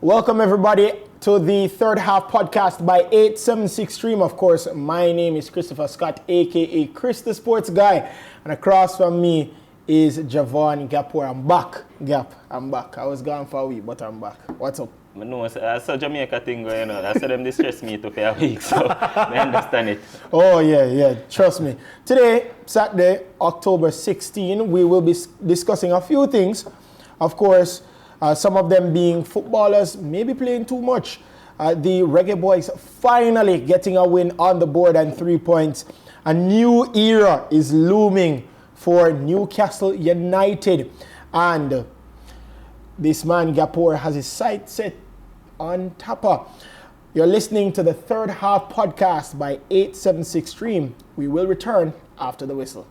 Welcome everybody to the third half podcast by 876 Stream. Of course, my name is Christopher Scott, aka Chris the Sports Guy, and across from me is Javon Gapur. I'm back, I'm back. I was gone for a week, but I'm back. What's up? No, I saw Jamaica thing going on. I saw them distress me to for a week, so I understand it. Oh yeah, trust me. Today, Saturday, October 16, we will be discussing a few things. Of course, some of them being footballers maybe playing too much. The Reggae Boyz finally getting a win on the board and 3 points. A new era is looming for Newcastle United. And this man, Gapur, has his sights set on Tappa. You're listening to the third half podcast by 876 Stream. We will return after the whistle.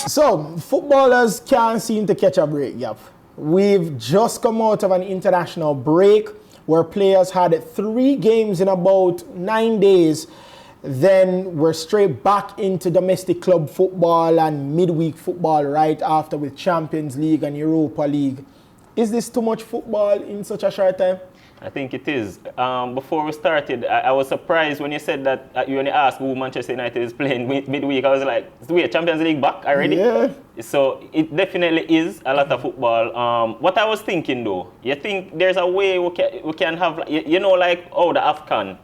So, footballers can't seem to catch a break, Yap. We've just come out of an international break where players had 3 games in about 9 days. Then we're straight back into domestic club football and midweek football right after with Champions League and Europa League. Is this too much football in such a short time? I think it is. Before we started, I was surprised when you said that you only asked who Manchester United is playing midweek. I was like, wait, Champions League back already? Yeah. So it definitely is a lot of football. What I was thinking though, you think there's a way we can have, you know, like, oh, the AFCON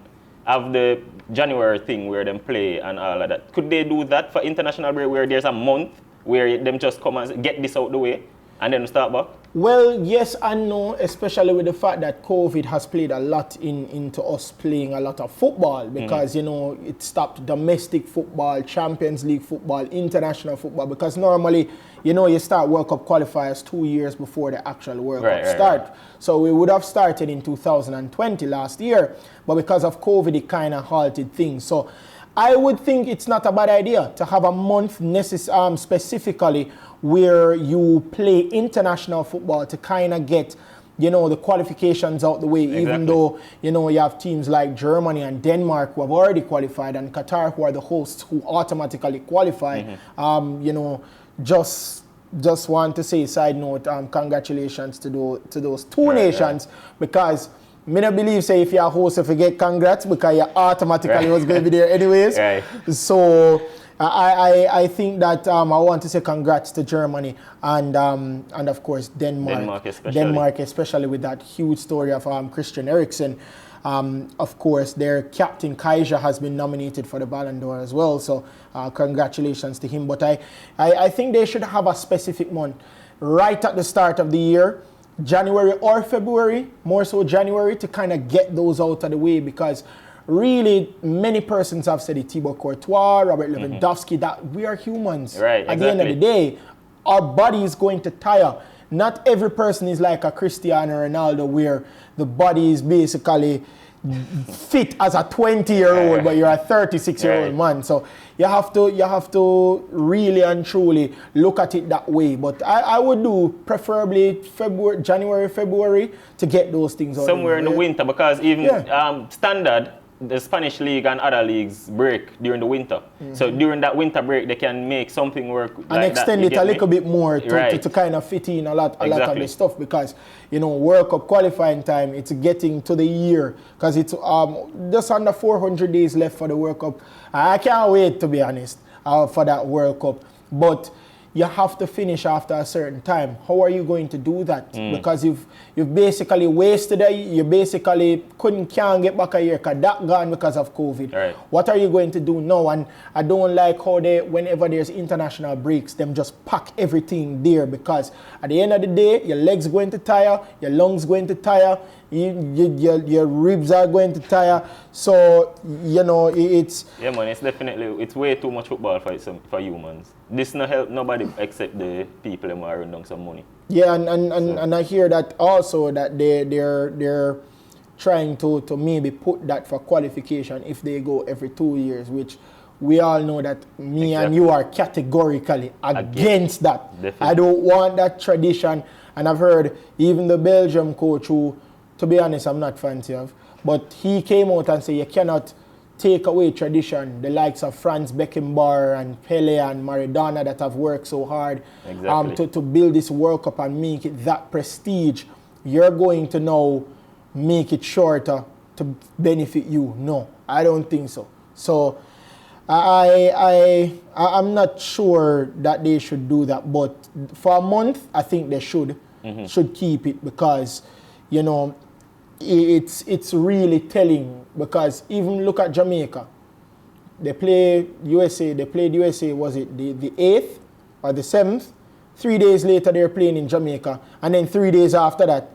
have the January thing where them play and all of that. Could they do that for international break where there's a month where them just come and get this out the way and then start back? Well, yes and no, especially with the fact that COVID has played a lot into us playing a lot of football because, you know, it stopped domestic football, Champions League football, international football, because normally, you know, you start World Cup qualifiers 2 years before the actual World Cup start. Right. So we would have started in 2020 last year, but because of COVID, it kind of halted things. So I would think it's not a bad idea to have a month specifically where you play international football to kind of get, you know, the qualifications out the way, even though, you know, you have teams like Germany and Denmark who have already qualified and Qatar who are the hosts who automatically qualify. You know, just want to say, side note, congratulations to those two nations, because I don't believe, say, if you're a host, if you get congrats, because you automatically was going to be there anyways. So I think that I want to say congrats to Germany and of course Denmark especially with that huge story of Christian Eriksen. Of course, their captain Kaiser has been nominated for the Ballon d'Or as well. So congratulations to him. But I think they should have a specific month right at the start of the year, January or February, more so January, to kind of get those out of the way, because really many persons have said it, Thibaut Courtois, Robert Lewandowski, that we are humans. Right, at the end of the day, our body is going to tire. Not every person is like a Cristiano Ronaldo where the body is basically fit as a 20-year-old, but you're a 36-year-old man. So you have to really and truly look at it that way. But I would do preferably January, February to get those things out. Somewhere in the winter, because even standard, the Spanish league and other leagues break during the winter. So during that winter break, they can make something work and like extend it a little bit more to kind of fit in a lot of the stuff, because, you know, World Cup qualifying time, it's getting to the year, because it's just under 400 days left for the World Cup. I can't wait, to be honest, for that World Cup. But you have to finish after a certain time. How are you going to do that? Because you've basically wasted it. You basically can't get back a year, because that gone because of COVID. What are you going to do now? And I don't like how whenever there's international breaks, them just pack everything there, because at the end of the day, your legs going to tire, your lungs going to tire, your ribs are going to tire. So, you know, it's... Yeah, man, it's way too much football for humans. This no help nobody except the people who are running some money. Yeah, and I hear that also, that they're trying to maybe put that for qualification if they go every 2 years, which we all know that me and you are categorically against that. Definitely. I don't want that tradition. And I've heard even the Belgium coach, who, to be honest, I'm not fancy of, but he came out and said you cannot take away tradition. The likes of Franz Beckenbauer and Pele and Maradona that have worked so hard to build this World Cup and make it that prestige. You're going to now make it shorter to benefit you. No, I don't think so. So I'm not sure that they should do that, but for a month, I think they should keep it, because, you know, it's really telling. Because even look at Jamaica, they played USA, was it the 8th or the 7th? 3 days later, they're playing in Jamaica, and then 3 days after that,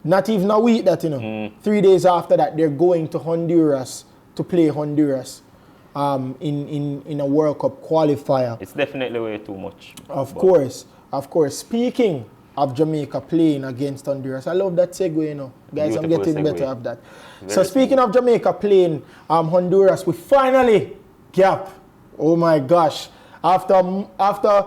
not even a week that, 3 days after that, they're going to Honduras to play Honduras. In a World Cup qualifier. It's definitely way too much. Of course. Speaking of Jamaica playing against Honduras, I love that segue, Guys, Beautiful I'm getting segue. better at that. So speaking of Jamaica playing Honduras, we finally gap. Oh my gosh. After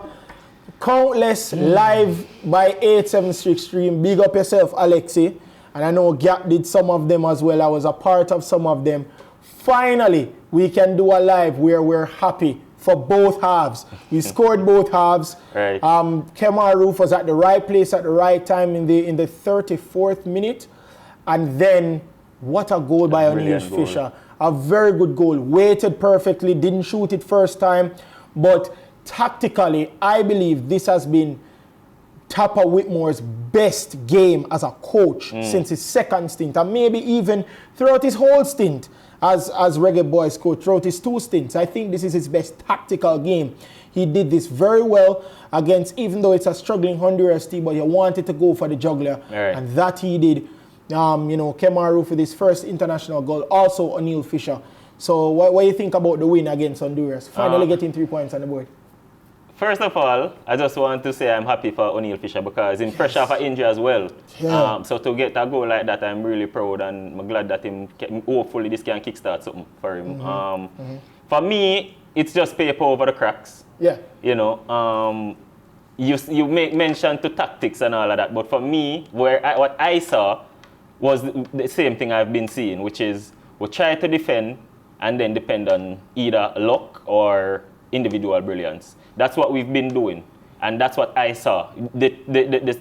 countless live by 8-7 stream, big up yourself, Alexi. And I know Gap did some of them as well. I was a part of some of them. Finally, we can do a live where we're happy for both halves. We scored both halves. Right. Kemar Roof was at the right place at the right time in the 34th minute. And then, what a goal by O'Neill Fisher. A very good goal. Weighted perfectly, didn't shoot it first time. But tactically, I believe this has been Tappa Whitmore's best game as a coach since his second stint, and maybe even throughout his whole stint as Reggae Boyz coach, throughout his 2 stints. I think this is his best tactical game. He did this very well against, even though it's a struggling Honduras team, but he wanted to go for the juggler, and that he did. Kemar Roof with his first international goal, also O'Neill Fisher. So what do you think about the win against Honduras? Finally getting 3 points on the board. First of all, I just want to say I'm happy for O'Neill Fisher, because he's fresh off an injury as well. Yeah. So to get a goal like that, I'm really proud, and I'm glad that hopefully this can kickstart something for him. For me, it's just paper over the cracks. Yeah. You mentioned to tactics and all of that, but for me, what I saw was the same thing I've been seeing, which is we try to defend and then depend on either luck or individual brilliance. That's what we've been doing, and that's what I saw. The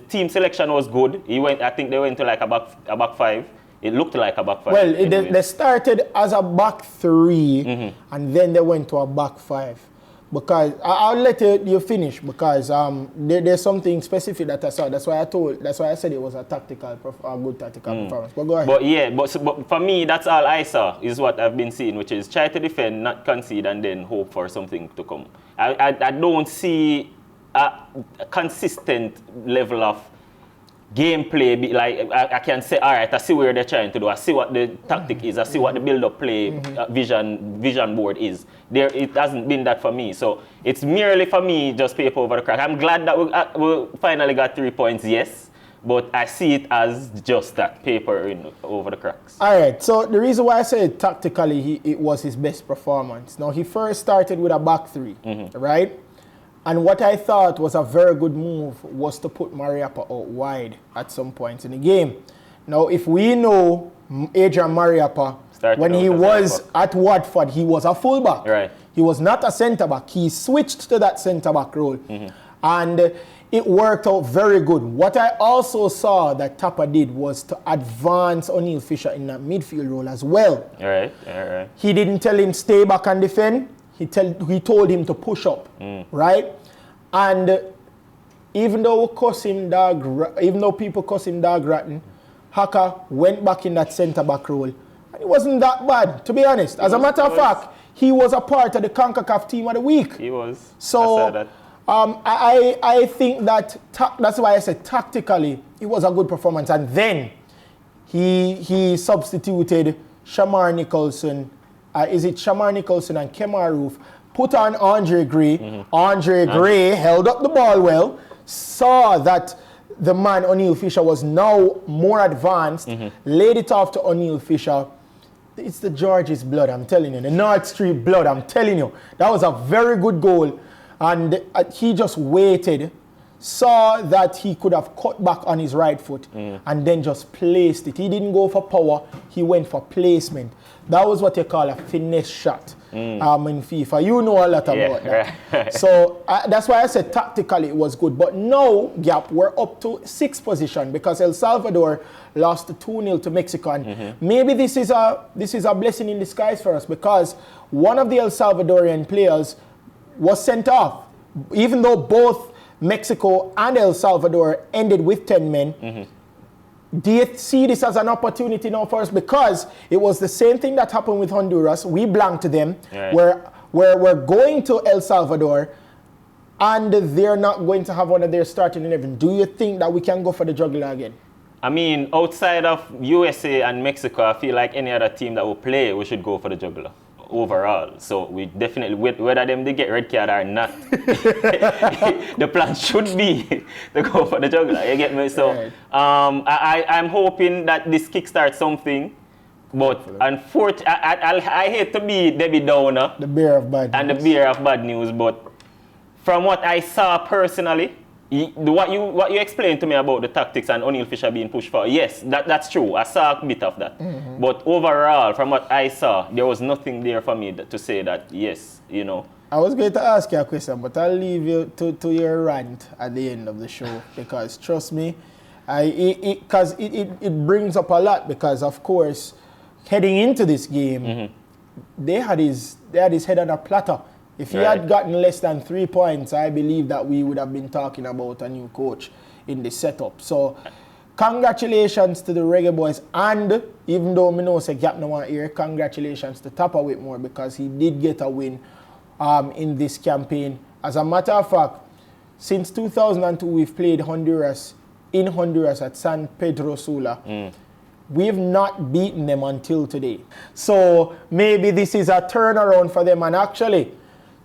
team selection was good. I think they went to like a back 5. It looked like a back 5. Well, they started as a back 3, and then they went to a back 5. Because I'll let you finish, because there's something specific that I saw. That's why I said it was a good tactical performance. But go ahead. But for me, that's all I saw is what I've been seeing, which is try to defend, not concede, and then hope for something to come. I don't see a consistent level of gameplay. Like I can say, all right, I see where they're trying to do. I see what the tactic is. I see what the build-up play vision board is. It hasn't been that for me. So it's merely for me just paper over the crack. I'm glad that we finally got 3 points, yes. But I see it as just that, paper over the cracks. All right, so the reason why I said tactically it was his best performance. Now, he first started with a back 3, right? And what I thought was a very good move was to put Mariappa out wide at some point in the game. Now, if we know Adrian Mariappa, when he was at Watford, he was a fullback. Right. He was not a centre-back. He switched to that centre-back role. And it worked out very good. What I also saw that Tappa did was to advance O'Neill Fisher in that midfield role as well. All right. He didn't tell him stay back and defend. He told him to push up, right? And even though people cuss him dog rotten, Haka went back in that centre-back role. And it wasn't that bad, to be honest. As a matter of fact, he was a part of the CONCACAF Team of the Week. He was. So I think that's why I said tactically, it was a good performance. And then he substituted Shamar Nicholson. Is it Shamar Nicholson and Kemar Roof? Put on Andre Gray. Andre Gray held up the ball well, saw that the man O'Neill Fisher was now more advanced, laid it off to O'Neill Fisher. It's the George's blood, I'm telling you. The North Street blood, I'm telling you. That was a very good goal. And he just waited, saw that he could have cut back on his right foot and then just placed it. He didn't go for power, he went for placement. That was what you call a finesse shot in FIFA. You know a lot about that. Right. So that's why I said tactically it was good. But now, Gap, we're up to 6th position because El Salvador lost 2-0 to Mexico. And maybe this is a blessing in disguise for us because one of the El Salvadorian players was sent off. Even though both Mexico and El Salvador ended with 10 men, do you see this as an opportunity now for us? Because it was the same thing that happened with Honduras. We blanked them. Right. We're going to El Salvador and they're not going to have one of their starting 11. Do you think that we can go for the juggler again? I mean, outside of USA and Mexico, I feel like any other team that will play, we should go for the juggler overall. So we definitely, whether they get red card or not, the plan should be to go for the juggler. You get me? So right. I'm hoping that this kickstarts something. But unfortunately, I hate to be Debbie Downer, the bearer of bad news. And the bearer of bad news. But from what I saw personally, what you explained to me about the tactics and O'Neill Fisher being pushed for, yes, that's true. I saw a bit of that. But overall, from what I saw, there was nothing there for me to say that, yes, you know. I was going to ask you a question, but I'll leave you to your rant at the end of the show because trust me, it brings up a lot because, of course, heading into this game, they had his head on a platter. If he had gotten less than 3 points, I believe that we would have been talking about a new coach in the setup. So, congratulations to the Reggae Boyz, and even though I know say Gap no one here, congratulations to Tappa Whitmore because he did get a win in this campaign. As a matter of fact, since 2002 we've played Honduras at San Pedro Sula. We've not beaten them until today. So maybe this is a turnaround for them, and actually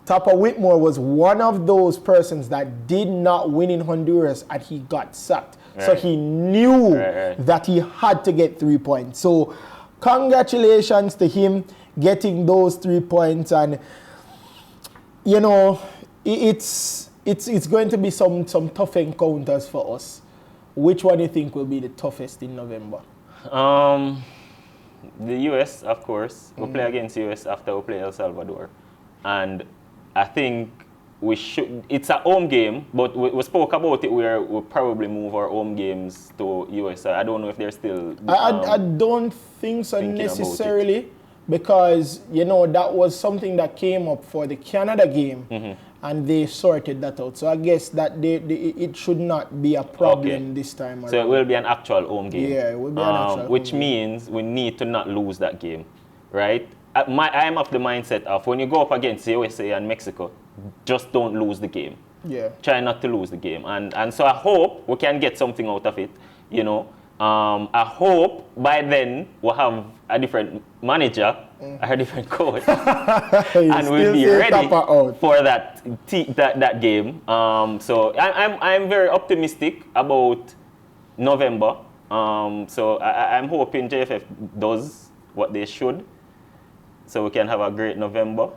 Tappa Whitmore was one of those persons that did not win in Honduras and he got sacked. Right. So he knew that he had to get 3 points. So congratulations to him getting those 3 points, and you know it's going to be some tough encounters for us. Which one do you think will be the toughest in November? The US, of course. We'll play against US after we play El Salvador. And I think we should, it's a home game, but we spoke about it where we'll probably move our home games to US. I don't know if they're still... I don't think so necessarily, because, you know, that was something that came up for the Canada game, and they sorted that out. So I guess that it should not be a problem this time around. So it will be an actual home game. Yeah, it will be an actual home which game. means we need to not lose that game, right? I'm of the mindset of when you go up against USA and Mexico, just don't lose the game. Yeah. Try not to lose the game. And so I hope we can get something out of it, you know. I hope by then we'll have a different manager, a different coach, and we'll be ready for that game. So I'm very optimistic about November. So I'm hoping JFF does what they should, so we can have a great November.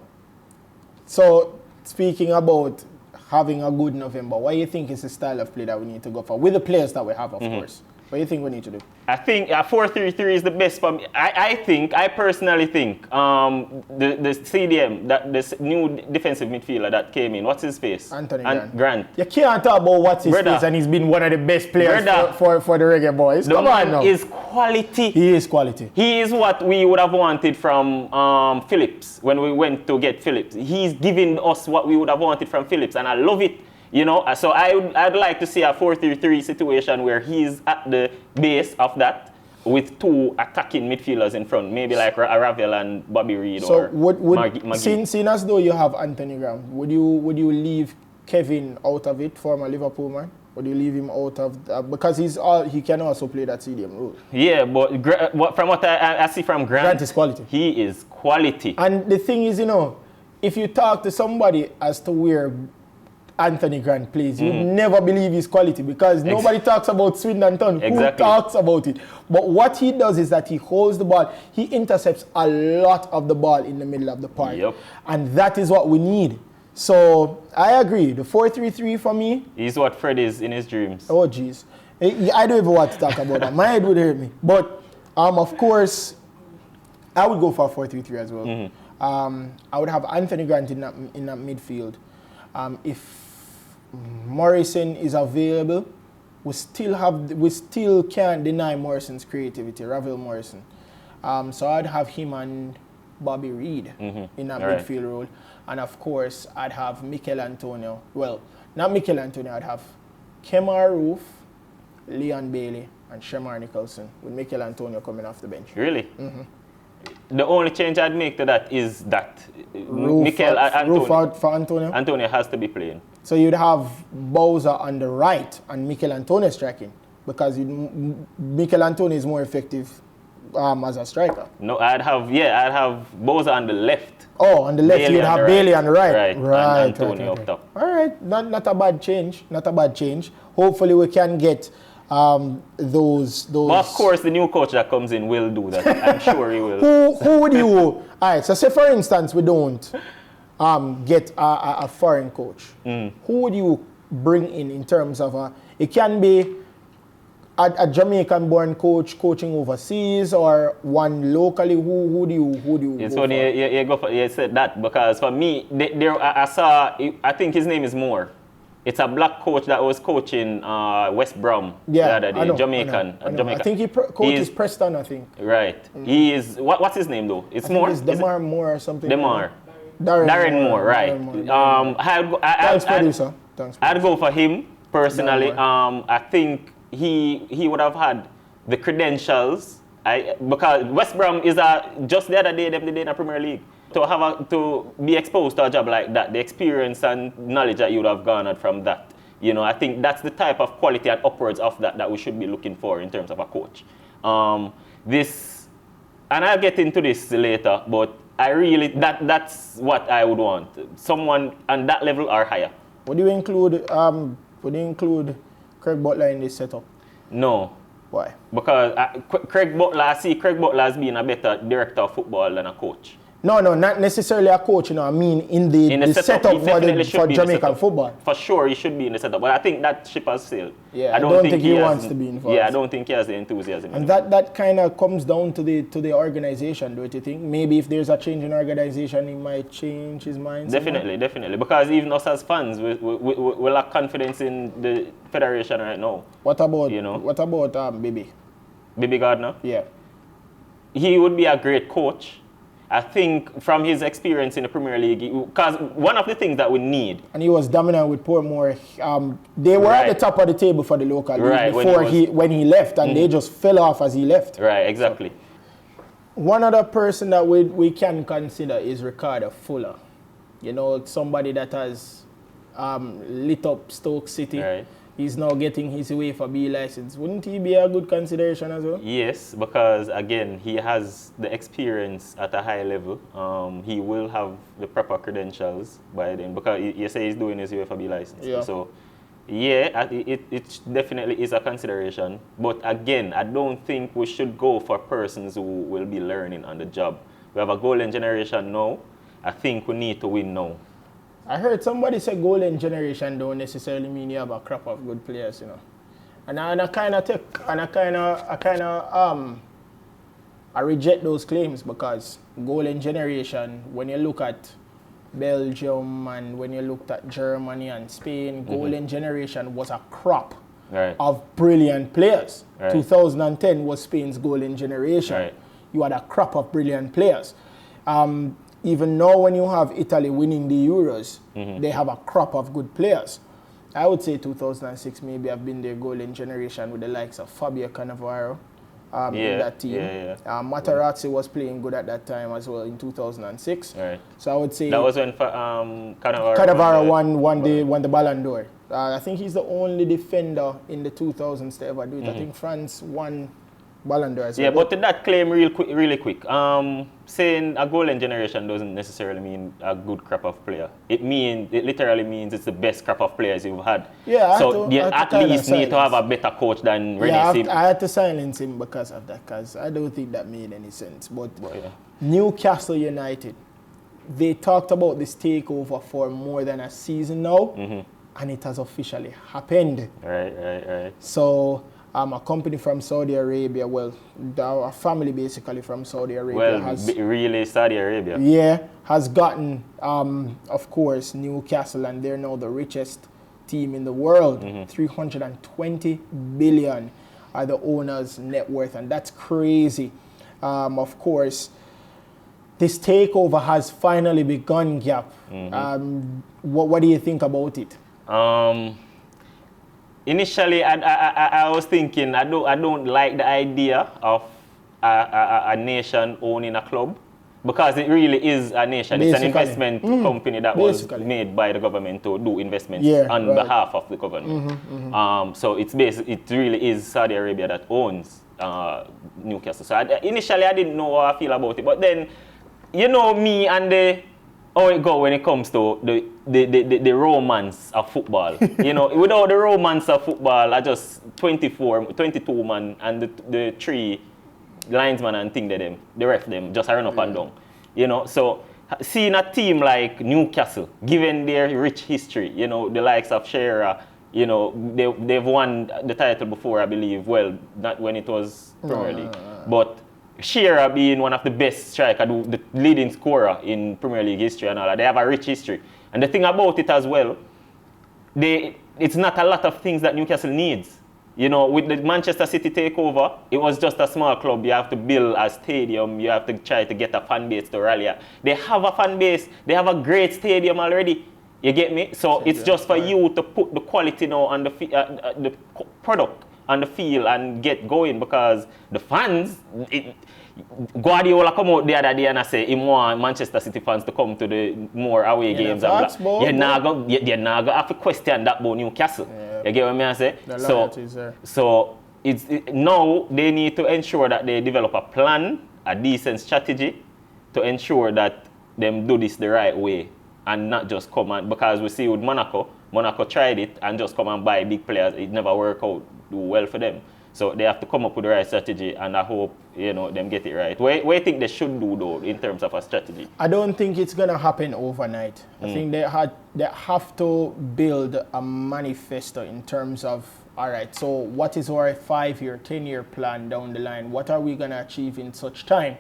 So speaking about having a good November, what do you think is the style of play that we need to go for with the players that we have, of course? What do you think we need to do? I think 4-3-3 is the best for me. I personally think the CDM, this new defensive midfielder that came in, what's his face? Anthony Grant. You can't talk about what's his face, and he's been one of the best players for the Reggae Boyz. Come on now. Is quality. He is quality. He is what we would have wanted from Phillips when we went to get Phillips. He's giving us what we would have wanted from Phillips, and I love it. You know, so I'd like to see a 4-3-3 situation where he's at the base of that with two attacking midfielders in front, maybe like Ravel and Bobby Reed or Maggie. Seeing as though you have Anthony Graham, would you leave Kevin out of it, former Liverpool man? Would you leave him out of because he can also play that CDM role? Yeah, but from what I see from Grant is quality. He is quality. And the thing is, you know, if you talk to somebody as to where Anthony Grant plays, you'd never believe his quality because nobody talks about Swindon Town. Who talks about it? But what he does is that he holds the ball, he intercepts a lot of the ball in the middle of the park. And that is what we need. So I agree. The 4-3-3 for me. He's what Fred is in his dreams. Oh jeez, I don't even want to talk about that. My head would hurt me. But of course, I would go for a 4-3-3 as well. I would have Anthony Grant in that midfield. If Morrison is available, we still can't deny Morrison's creativity, Ravel Morrison. So I'd have him and Bobby Reed in that midfield role. And of course, I'd have Mikel Antonio. Well, not Mikel Antonio, I'd have Kemar Roof, Leon Bailey, and Shemar Nicholson, with Mikel Antonio coming off the bench. Really? The only change I'd make to that is that Roof out for Antonio? Antonio has to be playing. So you'd have Bowser on the right and Mikel Antonio striking, because Mikel Antonio is more effective as a striker. No, I'd have Bowser on the left. Oh, on the left Bailey you'd have Bailey on the right. Right. And Antonio up top. All right, not a bad change. Not a bad change. Hopefully we can get those. But of course, the new coach that comes in will do that. I'm sure he will. Who would you? All right. So say for instance we don't get a foreign coach. Who would you bring in terms of it can be a Jamaican-born coach coaching overseas, or one locally? Who do you? It's funny you said that, because for me, I saw. I think his name is Moore. It's a black coach that was coaching West Brom the other day, Jamaican. I think he coaches Preston, I think. Right. He is, what's his name though? It's Moore? It's Demar Moore or something. Demar. Darren Moore, right. Thanks, producer. I'd go for him, personally. I think he would have had the credentials. Because West Brom is just the other day, they played in the Premier League. To be exposed to a job like that, the experience and knowledge that you would have garnered from that, I think that's the type of quality and upwards of that we should be looking for in terms of a coach. And I'll get into this later, but that's what I would want. Someone on that level or higher. Would you include Craig Butler in this setup? No. Why? Because Craig Butler as being a better director of football than a coach. No, not necessarily a coach. I mean in the setup for Jamaican football. For sure, he should be in the setup, but I think that ship has sailed. Yeah, I don't think he wants to be involved. Yeah, I don't think he has the enthusiasm. And that kind of comes down to the organization, don't you think? Maybe if there's a change in organization, he might change his mind. Definitely. Because even us as fans, we lack confidence in the federation right now. What about Bibi Gardner? Yeah. He would be a great coach. I think from his experience in the Premier League, because one of the things that we need. And he was dominant with Portmore. They were at the top of the table for the local league before when he left, and they just fell off as he left. Right, exactly. So, one other person that we can consider is Ricardo Fuller. Somebody that has lit up Stoke City. Right. He's now getting his UEFA B license. Wouldn't he be a good consideration as well? Yes, because again, he has the experience at a high level. He will have the proper credentials by then, because you say he's doing his UEFA B license. Yeah. So, yeah, it definitely is a consideration. But again, I don't think we should go for persons who will be learning on the job. We have a golden generation now. I think we need to win now. I heard somebody say golden generation don't necessarily mean you have a crop of good players, And I reject those claims, because golden generation, when you look at Belgium and when you looked at Germany and Spain, golden generation was a crop of brilliant players. Right. 2010 was Spain's golden generation. Right. You had a crop of brilliant players. Even now, when you have Italy winning the Euros, they have a crop of good players. I would say 2006 maybe have been their golden generation with the likes of Fabio Cannavaro in that team. Materazzi was playing good at that time as well in 2006. Right. So I would say that was when Cannavaro won the Ballon d'Or. I think he's the only defender in the 2000s to ever do it. I think France won Ballon d'Or as well. Yeah, but to that claim really quick, saying a golden generation doesn't necessarily mean a good crop of player. It literally means it's the best crop of players you've had. Yeah, so you at least need to have a better coach than René. I had to silence him because of that, because I don't think that made any sense. But Newcastle United, they talked about this takeover for more than a season now, and it has officially happened. Right. So a company from Saudi Arabia, a family basically from Saudi Arabia really Saudi Arabia. Yeah, has gotten, of course, Newcastle, and they're now the richest team in the world. 320 billion are the owner's net worth, and that's crazy. Of course, this takeover has finally begun, Gap. What do you think about it? Initially, I was thinking I don't like the idea of a nation owning a club, because it really is a nation. Basically. It's an investment company that was made by the government to do investments on behalf of the government. So it really is Saudi Arabia that owns Newcastle. So initially I didn't know how I feel about it, but then you know me and how it go when it comes to the romance of football. You know, without the romance of football, I just 22 man and the 3 linesman and thing the ref them just run up and down. You know, so seeing a team like Newcastle, given their rich history, you know, the likes of Shearer, you know, they've won the title before, I believe. Well, not when it was Premier League, but Shearer being one of the best strikers, the leading scorer in Premier League history and all that. They have a rich history. And the thing about it as well, it's not a lot of things that Newcastle needs. You know, with the Manchester City takeover, it was just a small club. You have to build a stadium. You have to try to get a fan base to rally. They have a fan base. They have a great stadium already. You get me? So it's just for you to put the quality now on the product on the field and get going, because the fans, Guardiola come out the other day and I say he want Manchester City fans to come to the more away games. You're not going to have to question that about Newcastle. Yeah. You get what I say? So now they need to ensure that they develop a plan, a decent strategy to ensure that them do this the right way and not just come and, because we see with Monaco tried it and just come and buy big players. It never worked out, do well for them. So they have to come up with the right strategy, and I hope, you know, them get it right. What do you think they should do, though, in terms of a strategy? I don't think it's going to happen overnight. I think they have to build a manifesto in terms of, all right, so what is our 5-year, 10-year plan down the line? What are we going to achieve in such time?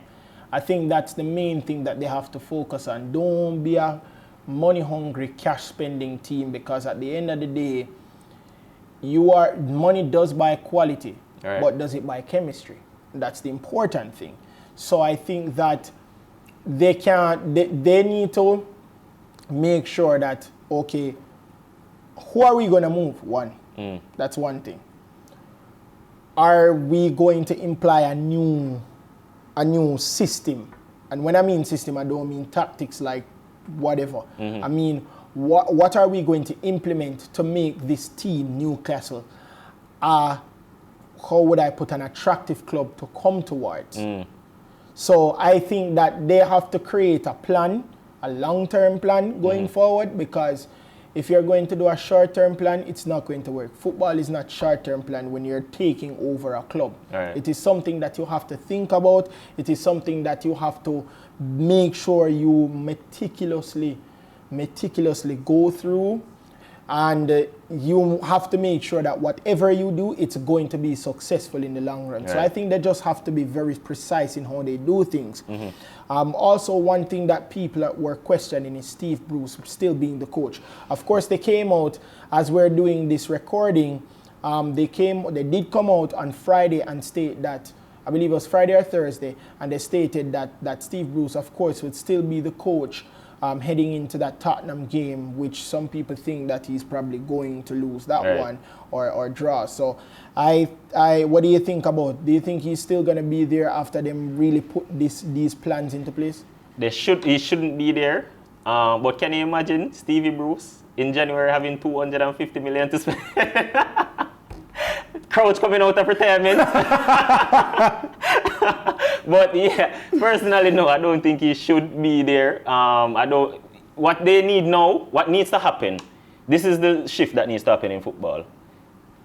I think that's the main thing that they have to focus on. Don't be a money-hungry, cash-spending team, because at the end of the day, money does buy quality, right, but does it buy chemistry? That's the important thing. So I think that they need to make sure that, okay, who are we going to move? That's one thing. Are we going to imply a new system? And when I mean system, I don't mean tactics like whatever. I mean, what are we going to implement to make this team, Newcastle, how would I put, an attractive club to come towards? So I think that they have to create a plan, a long-term plan going forward, because if you're going to do a short-term plan, it's not going to work. Football is not short-term plan when you're taking over a club. Right. It is something that you have to think about. It is something that you have to make sure you meticulously go through, and you have to make sure that whatever you do, it's going to be successful in the long run. Right. So I think they just have to be very precise in how they do things. Also, one thing that people were questioning is Steve Bruce still being the coach. Of course, they came out as we're doing this recording. They did come out on Friday and state that, I believe it was Friday or Thursday, and they stated that Steve Bruce, of course, would still be the coach heading into that Tottenham game, which some people think that he's probably going to lose that one or draw. So what do you think about? Do you think he's still going to be there after them really put these plans into place? He shouldn't be there. But can you imagine Stevie Bruce in January having 250 million to spend? Crouch coming out of retirement. But yeah, personally, no, I don't think he should be there. What they need now, what needs to happen, this is the shift that needs to happen in football.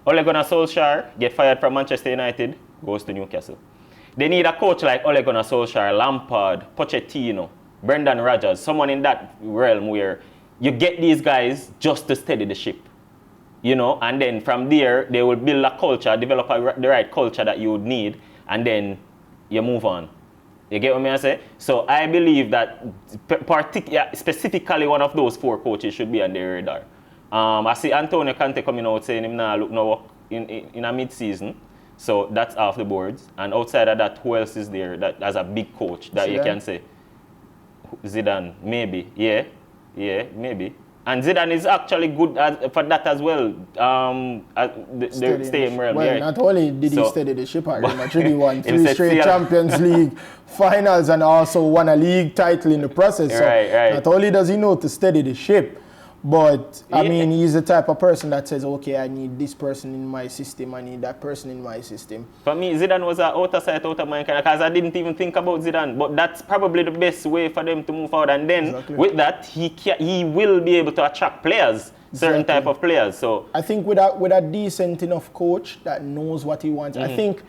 Ole Gunnar Solskjaer get fired from Manchester United, goes to Newcastle. They need a coach like Ole Gunnar Solskjaer, Lampard, Pochettino, Brendan Rodgers, someone in that realm where you get these guys just to steady the ship, you know, and then from there they will build a culture, develop the right culture that you would need, and then you move on. You get what I say? So I believe that specifically one of those 4 coaches should be on their radar. I see Antonio Conte coming out saying him now look no work in a mid-season. So that's off the boards. And outside of that, who else is there that as a big coach that Zidane. You can say? Zidane, maybe. Yeah, maybe. And Zidane is actually good for that as well. The same realm. Well, yeah. not only did he steady the ship at Real Madrid, he won 3 straight Champions League finals and also won a league title in the process. So right. Not only does he know to steady the ship, but I mean, he's the type of person that says, okay, I need this person in my system, I need that person in my system. For me, Zidane was an out of sight, out of mind kind of, because I didn't even think about Zidane. But that's probably the best way for them to move forward. And then with that, he will be able to attract players, certain type of players. So I think with a decent enough coach that knows what he wants, I think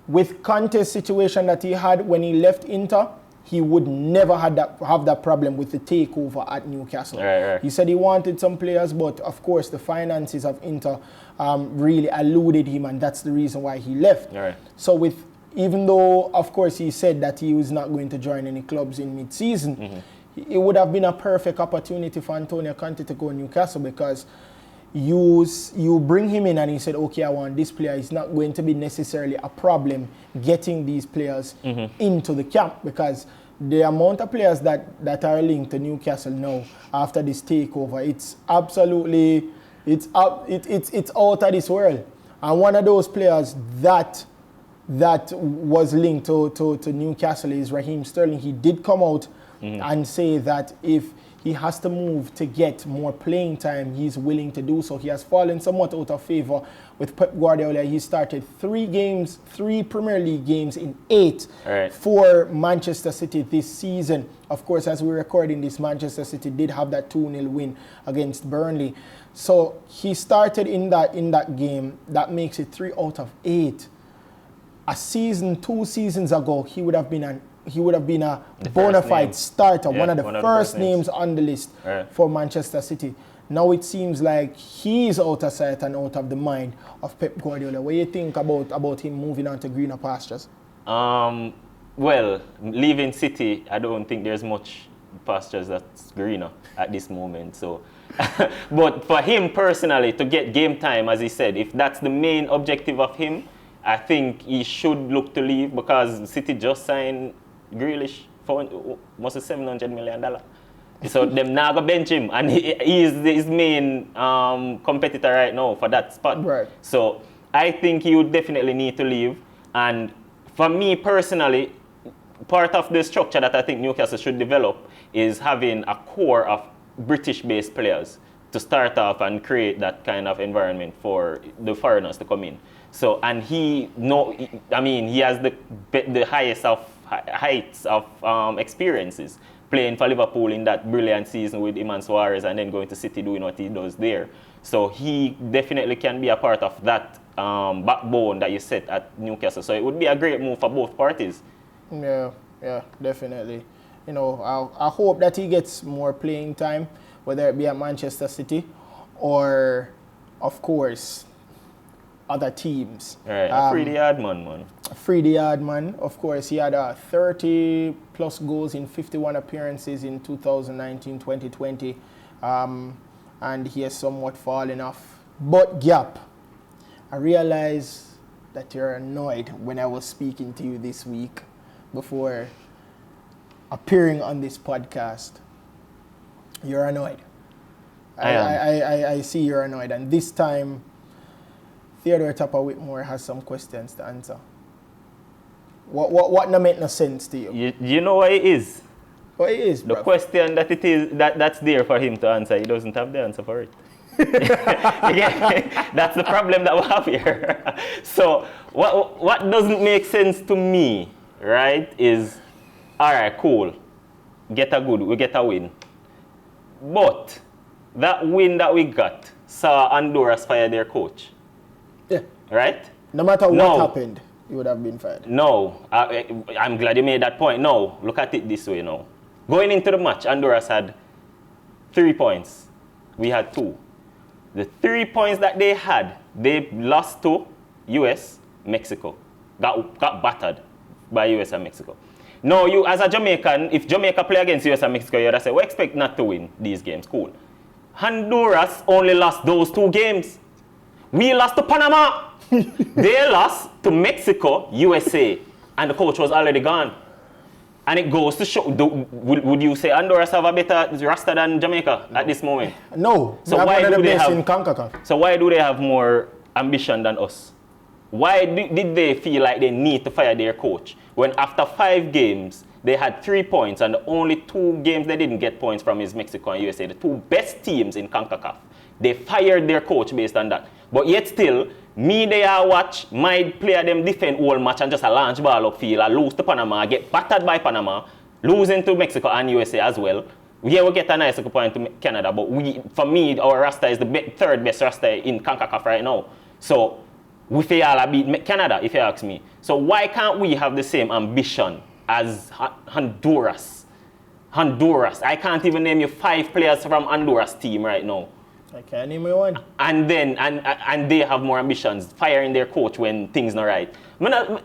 with Conte's situation that he had when he left Inter, he would never have that problem with the takeover at Newcastle. Right. He said he wanted some players, but of course the finances of Inter really eluded him, and that's the reason why he left. Right. So even though, of course, he said that he was not going to join any clubs in mid-season, it would have been a perfect opportunity for Antonio Conte to go to Newcastle, because you bring him in and he said, okay, I want this player. It's not going to be necessarily a problem getting these players into the camp, because the amount of players that are linked to Newcastle now after this takeover, it's absolutely, it's out of this world. And one of those players that was linked to Newcastle is Raheem Sterling. He did come out and say that if he has to move to get more playing time, he's willing to do so. He has fallen somewhat out of favor with Pep Guardiola. He started 3 Premier League games in 8 for Manchester City this season. Of course, as we're recording this, Manchester City did have that 2-0 win against Burnley. So he started in that game. That makes it 3 out of 8. A season, 2 seasons ago, he would have been a bona fide starter, one of the first names on the list for Manchester City. Now it seems like he's out of sight and out of the mind of Pep Guardiola. What do you think about him moving on to greener pastures? Well, leaving City, I don't think there's much pastures that's greener at this moment. So, but for him personally, to get game time, as he said, if that's the main objective of him, I think he should look to leave, because City just signed Grealish for almost $700 million. So them now go bench him, and he is his main competitor right now for that spot. Right. So I think he would definitely need to leave. And for me personally, part of the structure that I think Newcastle should develop is having a core of British-based players to start off and create that kind of environment for the foreigners to come in. So, and he has the highest of heights of experiences playing for Liverpool in that brilliant season with him and Suarez, and then going to City doing what he does there. So he definitely can be a part of that backbone that you set at Newcastle. So it would be a great move for both parties. Yeah, definitely. You know, I hope that he gets more playing time, whether it be at Manchester City or, of course, other teams. Right, free the yard man. Free the yard man. Of course, he had 30 plus goals in 51 appearances in 2019-2020. And he has somewhat fallen off. But Gap, I realized that you're annoyed when I was speaking to you this week before appearing on this podcast. You're annoyed. I see you're annoyed. And this time, Theodore Tappa Whitmore has some questions to answer. What no make no sense to you? You know what it is? What it is, the question that it is that's there for him to answer. He doesn't have the answer for it. That's the problem that we have here. So what doesn't make sense to me, right, is, all right, cool, we get a win. But that win that we got saw Honduras fire their coach. Yeah. Right? No matter what happened, you would have been fired. No. I'm glad you made that point. No. Look at it this way now. Going into the match, Honduras had 3 points. We had 2. The 3 points that they had, they lost to US, Mexico. Got battered by US and Mexico. Now, you as a Jamaican, if Jamaica play against US and Mexico, you'd say, we expect not to win these games. Cool. Honduras only lost those 2 games. We lost to Panama. They lost to Mexico, USA, and the coach was already gone. And it goes to show, would you say Honduras have a better roster than Jamaica at this moment? No. So why do they have, in CONCACAF. So why do they have more ambition than us? Why did they feel like they need to fire their coach when after 5 games they had 3 points and the only 2 games they didn't get points from is Mexico and USA, the 2 best teams in CONCACAF? They fired their coach based on that. But yet still, me they are watch my player them defend whole match and just a launch ball upfield, and lose to Panama, get battered by Panama, losing to Mexico and USA as well. Yeah, we get a nice point to Canada, but for me, our roster is the 3rd best roster in CONCACAF right now. So we fail beat Canada, if you ask me. So why can't we have the same ambition as Honduras? Honduras. I can't even name you 5 players from Honduras team right now. I can't name you one. And then and they have more ambitions, firing their coach when things not right. I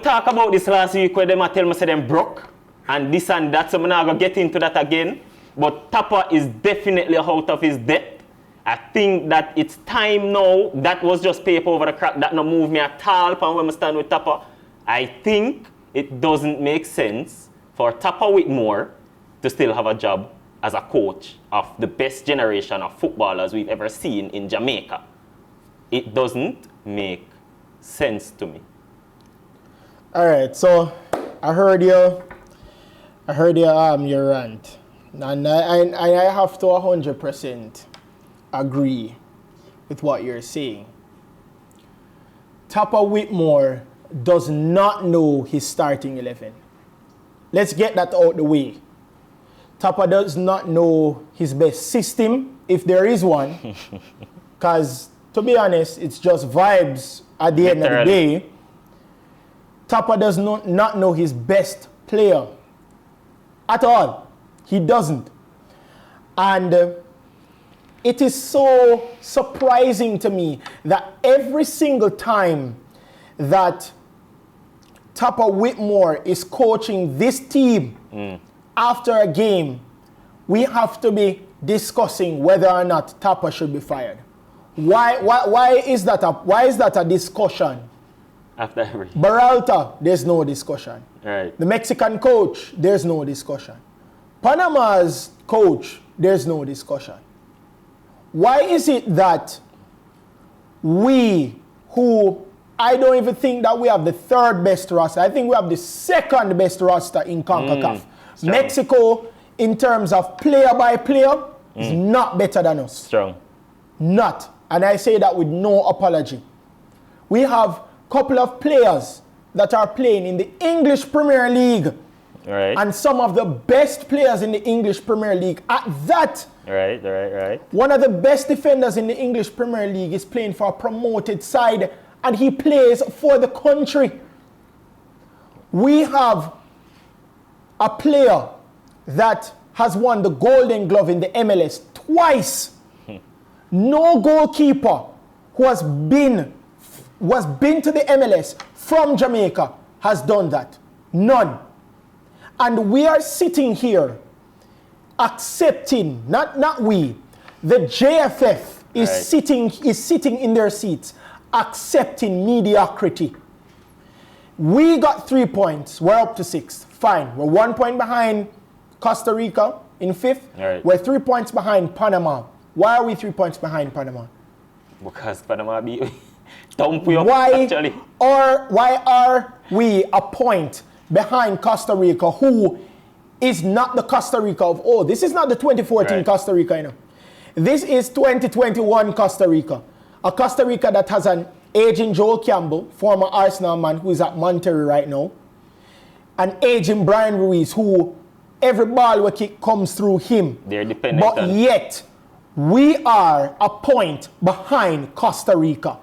talk about this last week where them tell me say them broke and this and that, so I'm not gonna get into that again. But Tappa is definitely out of his depth. I think that it's time now. That was just paper over the crack. That no move me at all from when I stand with Tappa. I think it doesn't make sense for Tappa Whitmore to still have a job as a coach of the best generation of footballers we've ever seen in Jamaica. It doesn't make sense to me. All right, so I heard your rant, and I have to 100% agree with what you're saying. Tappa Whitmore does not know his starting 11. Let's get that out the way. Tappa does not know his best system, if there is one, because to be honest, it's just vibes at the end of the day. Tappa does not know his best player at all. He doesn't. And it is so surprising to me that every single time that Tappa Whitmore is coaching this team, after a game, we have to be discussing whether or not Tappa should be fired. Why is that a discussion? After every Beralta, there's no discussion. Right. The Mexican coach, there's no discussion. Panama's coach, there's no discussion. Why is it that we, who I don't even think that we have the 3rd best roster, I think we have the 2nd best roster in CONCACAF. Mexico, in terms of player by player, is not better than us. Strong. Not. And I say that with no apology. We have a couple of players that are playing in the English Premier League. Right. And some of the best players in the English Premier League at that. Right. One of the best defenders in the English Premier League is playing for a promoted side, and he plays for the country. We have a player that has won the Golden Glove in the MLS twice. No goalkeeper who has been to the MLS from Jamaica has done that. None. And we are sitting here accepting, not we, the JFF is sitting in their seats accepting mediocrity. We got 3 points. We're up to 6. Fine. We're 1 point behind Costa Rica in 5th. Right. We're 3 points behind Panama. Why are we 3 points behind Panama? Because Panama beat dump you up, Why actually. why are we a point behind Costa Rica, who is not the Costa Rica of old? This is not the 2014 Costa Rica, you know. This is 2021 Costa Rica. A Costa Rica that has an aging Joel Campbell, former Arsenal man who is at Monterrey right now. An aging Brian Ruiz, who every ball we kick comes through him. They're dependent But on. yet, we are a point behind Costa Rica.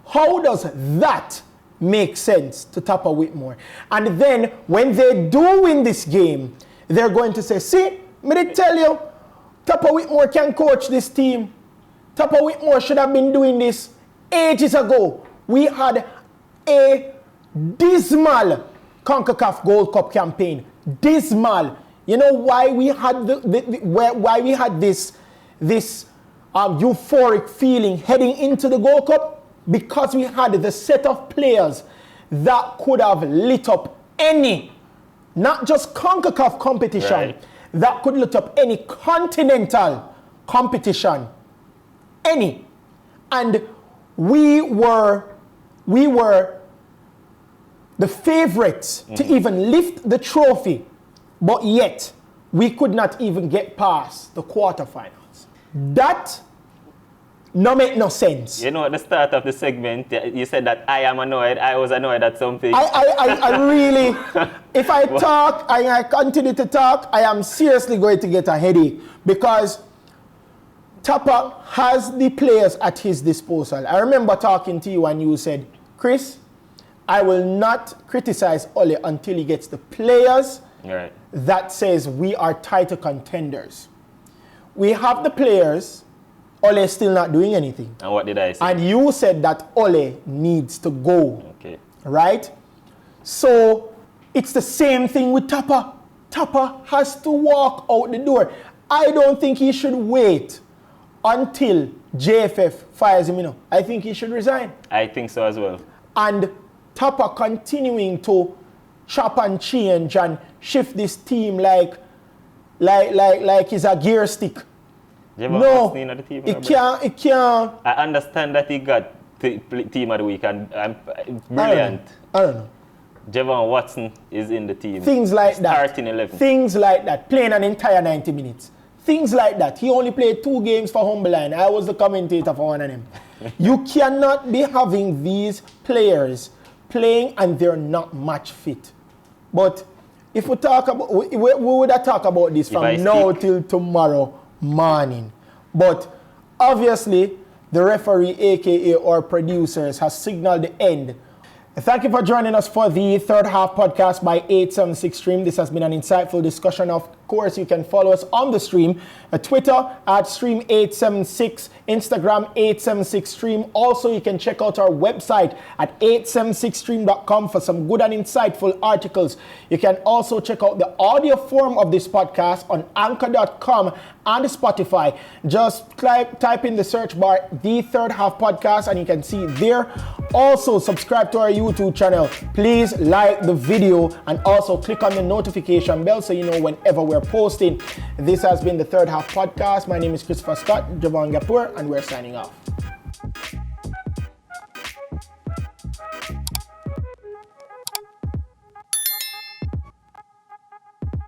How does that make sense to Tappa Whitmore. And then when they do win this game, they're going to say, see, me did tell you, Tappa Whitmore can coach this team. Tappa Whitmore should have been doing this ages ago. We had a dismal CONCACAF Gold Cup campaign. Dismal. You know why we had why we had this euphoric feeling heading into the Gold Cup? Because we had the set of players that could have lit up any, not just CONCACAF competition, right, that could lit up any continental competition. Any. And we were the favorites to even lift the trophy, but yet we could not even get past the quarterfinals. That no make no sense. You know, at the start of the segment, you said that I am annoyed. I was annoyed at something. I really, if I talk and I continue to talk, I am seriously going to get a headache because Tappa has the players at his disposal. I remember talking to you and you said, Chris, I will not criticize Ole until he gets the players right, that says we are title contenders. We have the players. Ole is still not doing anything. And what did I say? And you said that Ole needs to go. Okay. Right? So it's the same thing with Tappa. Tappa has to walk out the door. I don't think he should wait until JFF fires him. You know, I think he should resign. I think so as well. And Tappa continuing to chop and change and shift this team like it's a gear stick. No, it can't. I understand that he got team of the week and brilliant. I don't know. Javon Watson is in the team. Things like that. Starting 11. Things like that. Playing an entire 90 minutes. Things like that. He only played 2 games for Humberline. I was the commentator for one of them. You cannot be having these players playing and they're not match fit. But if we talk about, we would have talked about this from now till tomorrow morning. But obviously, the referee, aka our producers, has signaled the end. Thank you for joining us for the third half podcast by 876 Stream. This has been an insightful discussion. Of course, you can follow us on the stream, Twitter at Stream876, Instagram 876 Stream. Also, you can check out our website at 876stream.com for some good and insightful articles. You can also check out the audio form of this podcast on anchor.com and Spotify. Just type in the search bar, The Third Half Podcast, and you can see there. Also, subscribe to our YouTube channel. Please like the video and also click on the notification bell so you know whenever we're posting. This has been the Third Half Podcast. My name is Christopher Scott, Javon Gapur, and we're signing off.